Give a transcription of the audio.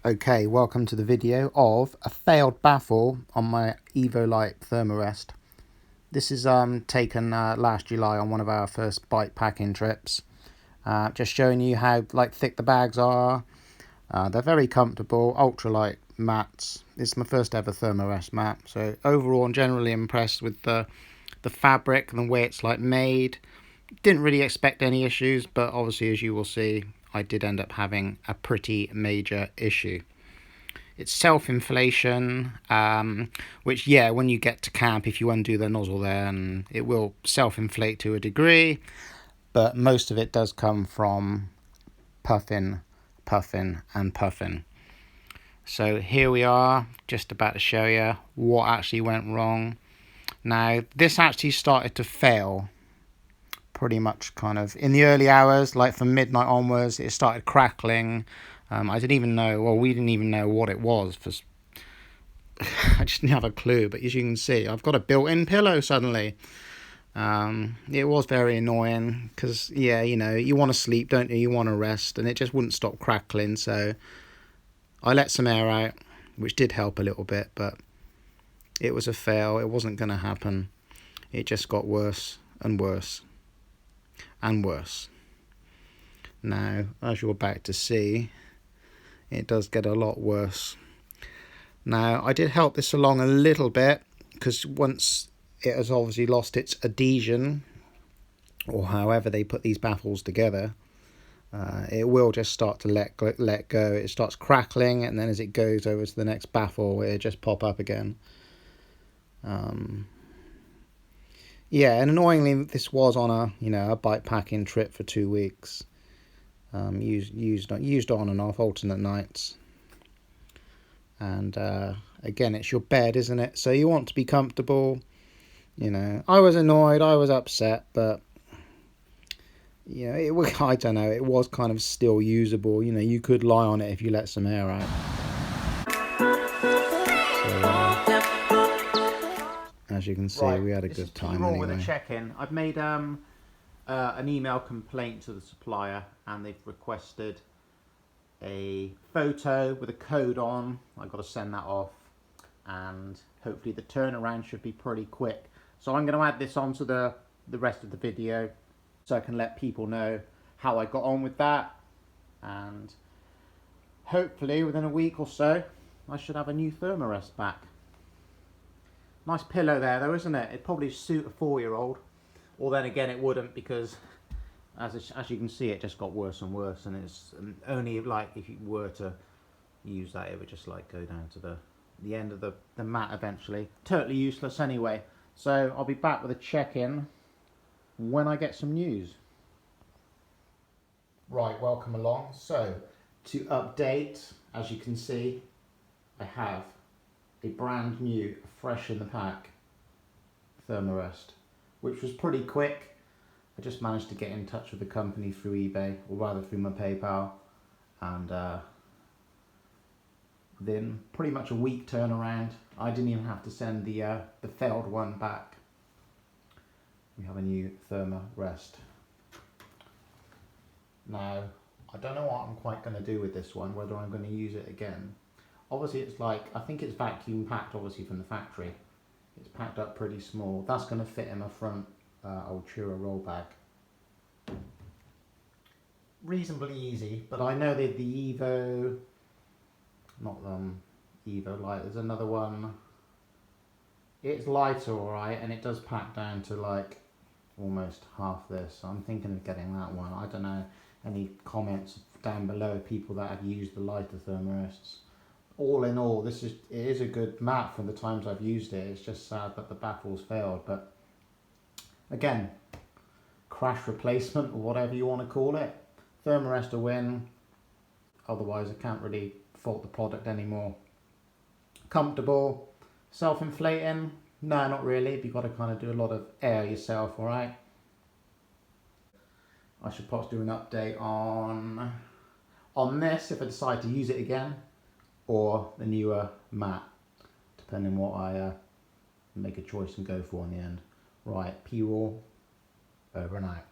Okay, welcome to the video of a failed baffle on my Evolite Thermarest. This is taken last July on one of our first bike packing trips. Just showing you how thick the bags are. They're very comfortable, ultralight mats. This is my first ever Thermarest mat, so overall I'm generally impressed with the fabric and the way it's made. Didn't really expect any issues, but obviously, as you will see, I did end up having a pretty major issue. It's self-inflation, which, yeah, when you get to camp, if you undo the nozzle there, and it will self-inflate to a degree, but most of it does come from puffing, and puffing. So here we are, just about to show you what actually went wrong. Now, this actually started to fail pretty much kind of in the early hours, from midnight onwards. It started crackling. I didn't even know, well, we didn't even know what it was. I just didn't have a clue, but as you can see, I've got a built-in pillow suddenly. It was very annoying because, yeah, you want to sleep, don't you? You want to rest, and it just wouldn't stop crackling. So I let some air out, which did help a little bit, but it was a fail. It wasn't going to happen. It just got worse and worse and worse. Now, as you're about to see, it does get a lot worse. Now, I did help this along a little bit because once it has obviously lost its adhesion, or however they put these baffles together, it will just start to let go. It starts crackling, and then as it goes over to the next baffle, it'll just pop up again. Yeah, and annoyingly, this was on a bike packing trip for 2 weeks. Used on and off alternate nights. And again, it's your bed, isn't it? So you want to be comfortable. I was annoyed, I was upset, but I don't know, it was kind of still usable. You could lie on it if you let some air out. So, as you can see, we had a good time anyway. With a check-in, I've made an email complaint to the supplier, and they've requested a photo with a code on. I've got to send that off, and hopefully the turnaround should be pretty quick. So I'm going to add this onto the rest of the video so I can let people know how I got on with that, and hopefully within a week or so I should have a new Thermarest back. Nice pillow there though, isn't it? It'd probably suit a 4-year-old, or then again it wouldn't, because as you can see, it just got worse and worse, and it's only if you were to use that, it would just go down to the end of the mat eventually. Totally useless anyway. So I'll be back with a check-in when I get some news. Right, welcome along. So to update, as you can see, I have a brand new, fresh in the pack Thermarest, which was pretty quick. I just managed to get in touch with the company through eBay, or rather through my PayPal, and within pretty much a week turnaround, I didn't even have to send the failed one back. We have a new Thermarest. Now, I don't know what I'm quite going to do with this one, whether I'm going to use it again. Obviously, it's I think it's vacuum packed, obviously, from the factory. It's packed up pretty small. That's going to fit in my front old Chura roll bag. Reasonably easy, but I know that the Evo, not Evolite, there's another one. It's lighter, alright, and it does pack down to almost half this. So I'm thinking of getting that one. I don't know, any comments down below, people that have used the lighter Thermarests. All in all, it is a good mat from the times I've used it. It's just sad that the baffles failed, but again, crash replacement or whatever you want to call it. Thermarest a win. Otherwise, I can't really fault the product anymore. Comfortable, self-inflating. No, not really. You've got to kind of do a lot of air yourself, alright? I should perhaps do an update on this if I decide to use it again, or the newer mat, depending what I make a choice and go for in the end. Right, PRAW, over and out.